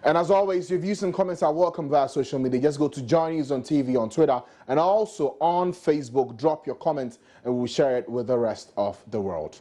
And as always, your views and comments are welcome via social media. Just go to Joy News on TV on Twitter and also on Facebook. Drop your comments and we'll share it with the rest of the world.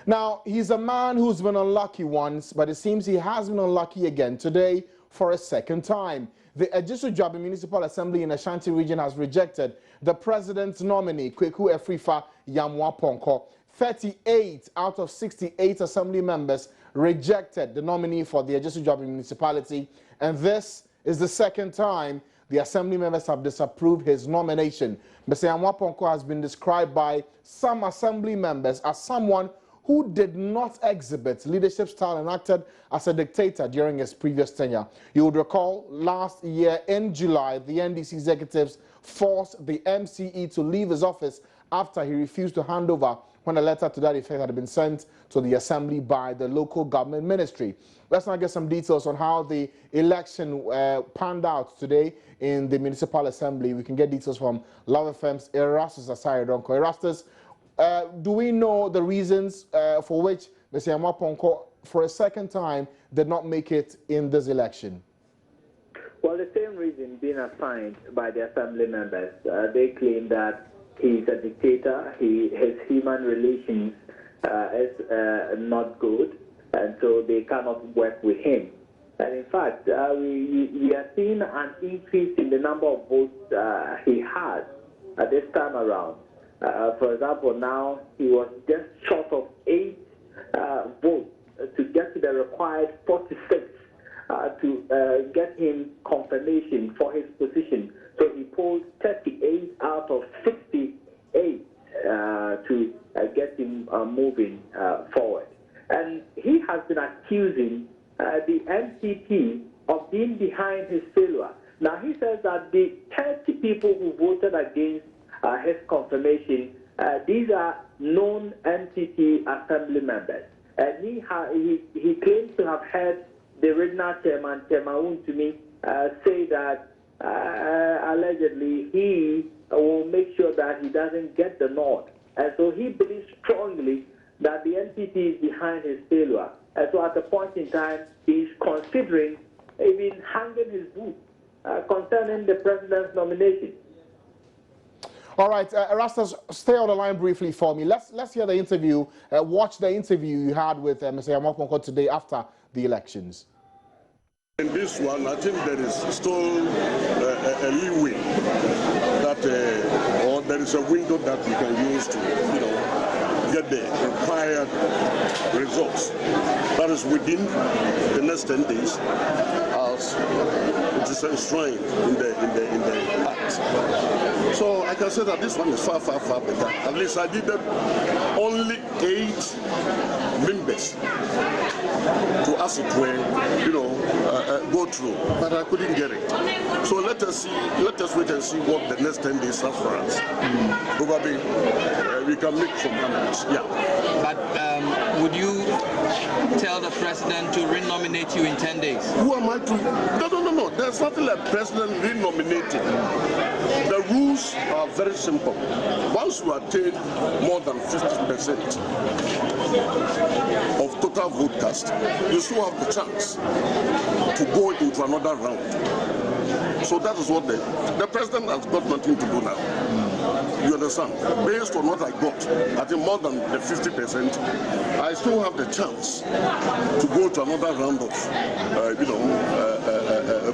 Now, he's a man who's been unlucky once, but it seems he has been unlucky again today for a second time. The Enuantas Municipal Assembly in Ashanti region has rejected the president's nominee, Kweku Efrifa Yamoah Ponkoh. 38 out of 68 assembly members rejected the nominee for the Enuantas municipality, and this is the second time the assembly members have disapproved his nomination. Mr. Yamoah Ponkoh has been described by some assembly members as someone who did not exhibit leadership style and acted as a dictator during his previous tenure. You would recall last year in July, the NDC executives forced the MCE to leave his office after he refused to hand over when a letter to that effect had been sent to the assembly by the local government ministry. Let's now get some details on how the election panned out today in the municipal assembly. We can get details from Love FM's Erastus Asayedonko. Erastus, do we know the reasons for which Mr. Yamoah Ponkoh, for a second time, did not make it in this election? Well, the same reason being assigned by the assembly members. They claim that he's a dictator, his human relations is not good, and so they cannot work with him. And in fact, we are seeing an increase in the number of votes he has at this time around. For example, now he was just short of 8 votes to get to the required 46 to get him confirmation for his position. So he pulled 38 out of 68 to get him moving forward. And he has been accusing the NPP of being behind his failure. Now he says that the 30 people who voted against his confirmation, these are known NPP assembly members. And he claims to have heard the regional chairman, Chairman to me, say that allegedly he will make sure that he doesn't get the nod. And so he believes strongly that the NPP is behind his failure. And so at the point in time, he's considering even hanging his boots concerning the president's nomination. All right, Erastus, stay on the line briefly for me. Let's hear the interview, watch the interview you had with Mr. Yamoah Ponkoh today after the elections. In this one, I think there is still a leeway that, or there is a window that we can use to, get the required results. That is within the next 10 days, as it is enshrined in the act. So I can say that this one is far, far, far better. At least I did only 8 members to as it were, go through, but I couldn't get it. So let us wait and see what the next 10 days has for us. Probably we can make some numbers. Yeah. But would you tell the president to re-nominate you in 10 days? Who am I to? No. There's nothing like president re-nominating. The rules are very simple. Once you attain more than 50% of total vote cast, you still have the chance to go into another round. So that is what the president has got nothing to do now. You understand? Based on what I got, I think more than the 50%, I still have the chance to go to another round of,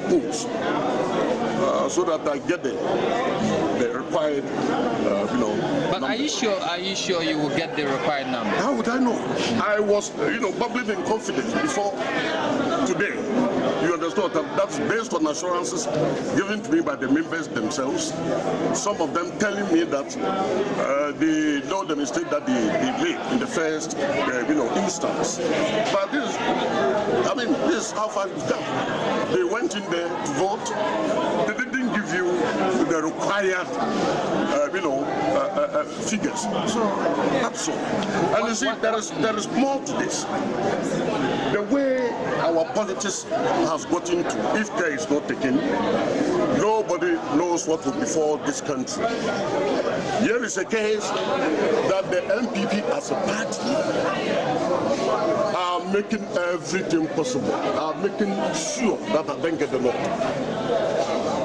polls, so that I get the required, But are you sure you will get the required number? How would I know? I was, bubbling in confidence before today. You understand that that's based on assurances given to me by the members themselves. Some of them telling me that they know the mistake that they made in the first, instance. But this is how far it's come. They went in there to vote. They didn't give you the required, figures. So that's all. And you see, there is more to this. The way our politics has got into, if care is not taken, nobody knows what will befall this country. Here is a case that the MPP as a party are making everything possible, are making sure that I don't get the law.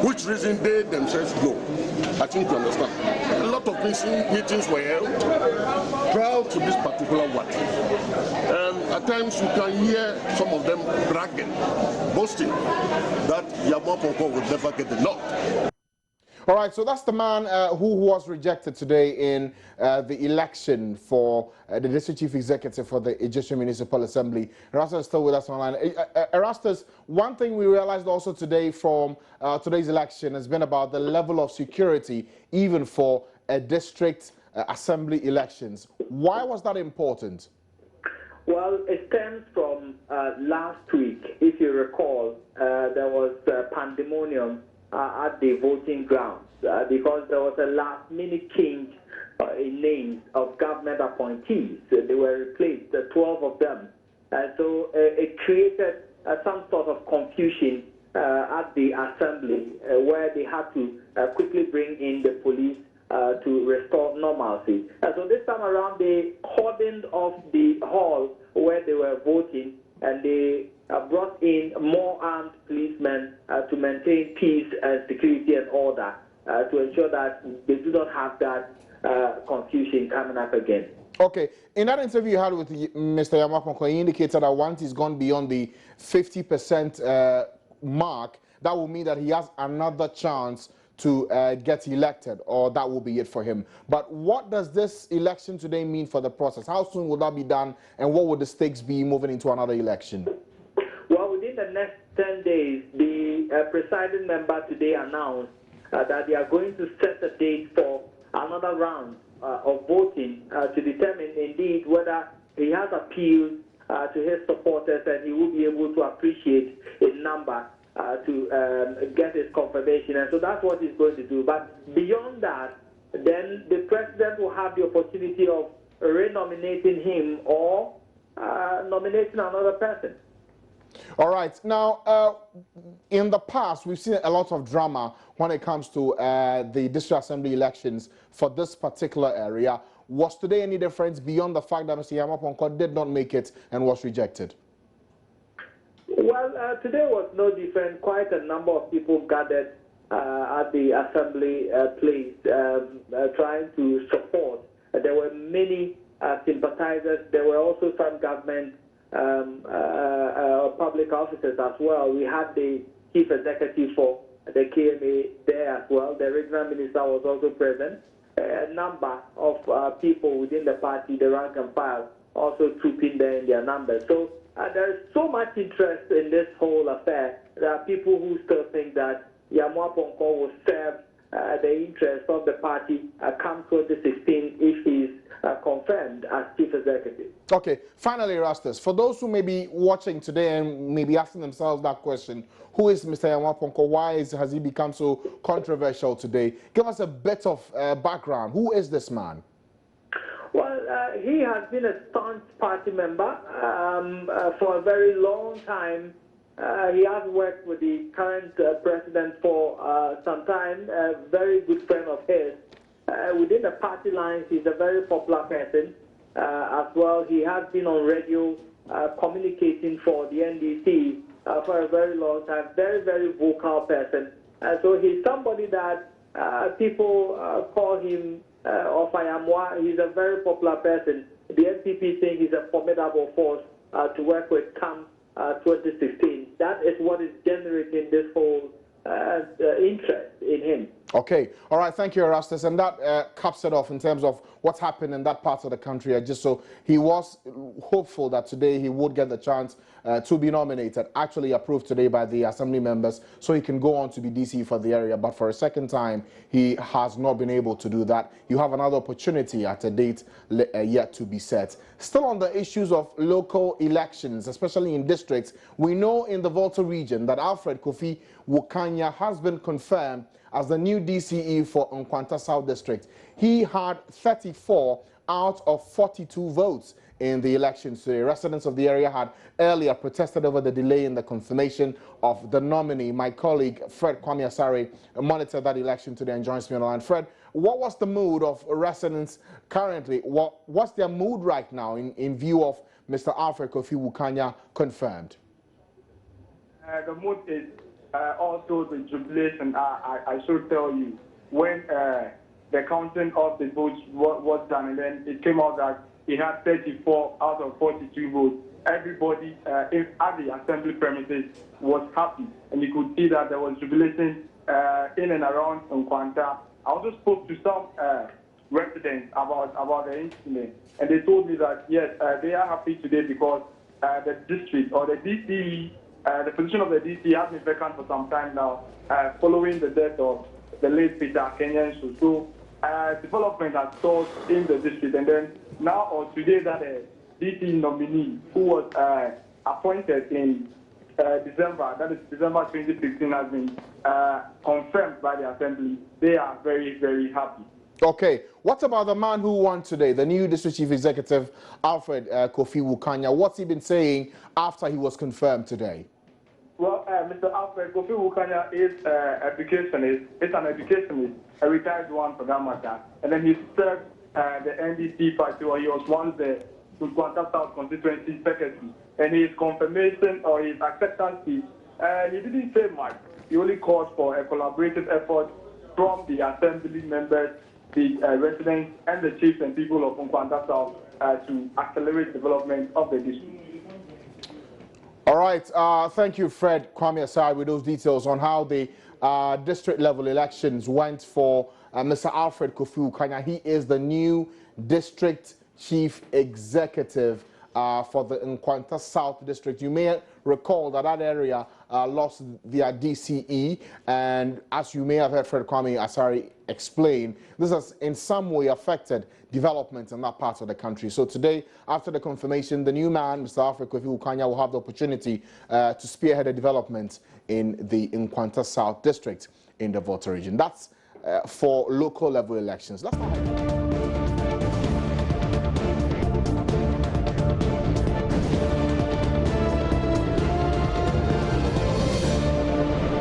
Which reason they themselves know. I think you understand. A lot of meetings were held prior to this particular one. And at times you can hear some of them bragging, boasting that Yamoah Ponkoh would never get the law. All right, so that's the man who was rejected today in the election for the District Chief Executive for the Rejection Municipal Assembly. Erastus is still with us online. Erastus, one thing we realized also today from today's election has been about the level of security, even for district assembly elections. Why was that important? Well, it stems from last week. If you recall, there was pandemonium at the voting grounds because there was a last-minute change in names of government appointees. They were replaced, 12 of them. So it created some sort of confusion at the assembly where they had to quickly bring in the police to restore normalcy. So this time around, they cordoned off the hall where they were voting, and they brought in more armed policemen to maintain peace and security and order to ensure that they do not have that confusion coming up again. Okay, in that interview you had with Mr. Yamoah Ponkoh, he indicated that once he's gone beyond the 50% mark, that will mean that he has another chance to get elected, or that will be it for him. But what does this election today mean for the process? How soon will that be done, and what would the stakes be moving into another election? Well, within the next 10 days, the presiding member today announced that they are going to set a date for another round of voting to determine indeed whether he has appealed to his supporters and he will be able to appreciate a number to get his confirmation. And so that's what he's going to do. But beyond that, then the president will have the opportunity of renominating him or nominating another person. All right. Now, in the past, we've seen a lot of drama when it comes to the district assembly elections for this particular area. Was today any difference beyond the fact that Mr. Yamoah Ponkoh did not make it and was rejected? Well, today was no different. Quite a number of people gathered at the assembly place trying to support. There were many sympathizers. There were also some government public officers as well. We had the chief executive for the KMA there as well. The regional minister was also present. A number of people within the party, the rank and file, also trooping there in their numbers. So there is so much interest in this whole affair. There are people who still think that Yamoah Ponkoh will serve the interest of the party come 2016 if he's confirmed as chief executive. Okay, finally, Erastus, for those who may be watching today and may be asking themselves that question, who is Mr. Yamoah Ponkoh? Why has he become so controversial today? Give us a bit of background. Who is this man? Well, he has been a staunch party member for a very long time. He has worked with the current president for some time, a very good friend of his. Within the party lines, he's a very popular person as well. He has been on radio communicating for the NDC for a very long time, very, very vocal person. So he's somebody that people call him Yamoah. He's a very popular person. The NPP think he's a formidable force to work with come 2016. That is what is generating this whole interest in him. Okay. All right. Thank you, Erastus. And that caps it off in terms of what's happened in that part of the country. Just so he was hopeful that today he would get the chance to be nominated, actually approved today by the assembly members, so he can go on to be DC for the area. But for a second time, he has not been able to do that. You have another opportunity at a date yet to be set. Still on the issues of local elections, especially in districts, we know in the Volta region that Alfred Kofi Wukanya has been confirmed as the new DCE for Enuantas South District. He had 34 out of 42 votes in the elections today. Residents of the area had earlier protested over the delay in the confirmation of the nominee. My colleague Fred Kwame Asare monitored that election today and joins me on the line. Fred, what was the mood of residents currently? What's their mood right now in view of Mr. Alfred Kofi Wukanya confirmed? The mood is also the jubilation. I should tell you, when the counting of the votes was done, and then it came out that he had 34 out of 42 votes. Everybody at the assembly premises was happy, and you could see that there was jubilation in and around Enuantas. I also spoke to some residents about the incident, and they told me that yes, they are happy today because the district or the DCE, the position of the DCE has been vacant for some time now, following the death of the late Peter Kenyan. So development has stalled in the district, and then now or today that DCE nominee who was appointed in December, that is December 2016, has been confirmed by the Assembly. They are very, very happy. Okay, what about the man who won today, the new District Chief Executive, Alfred Kofi Wukanya? What's he been saying after he was confirmed today? Well, Mr. Alfred Kofi Wukanya is educationist. It's an educationist, a retired one for that matter. And then he served the NDC party, or he was once the Enuantas South Constituency Secretary. And his confirmation or his acceptance speech, he didn't say much. He only called for a collaborative effort from the Assembly members, the residents, and the chiefs and people of Enuantas South to accelerate development of the district. All right, thank you, Fred Kwame Asai, with those details on how the district-level elections went for Mr. Alfred Kofi Wukanya. He is the new District Chief Executive for the Enuantas South District. You may recall that that area lost via DCE, and as you may have heard Fred Kwame Asari explain, this has in some way affected development in that part of the country. So today, after the confirmation, the new man, Mr. Alfred Kofi Wukanya, will have the opportunity to spearhead the development in the Enuantas South District in the Volta region. That's for local level elections. Let's not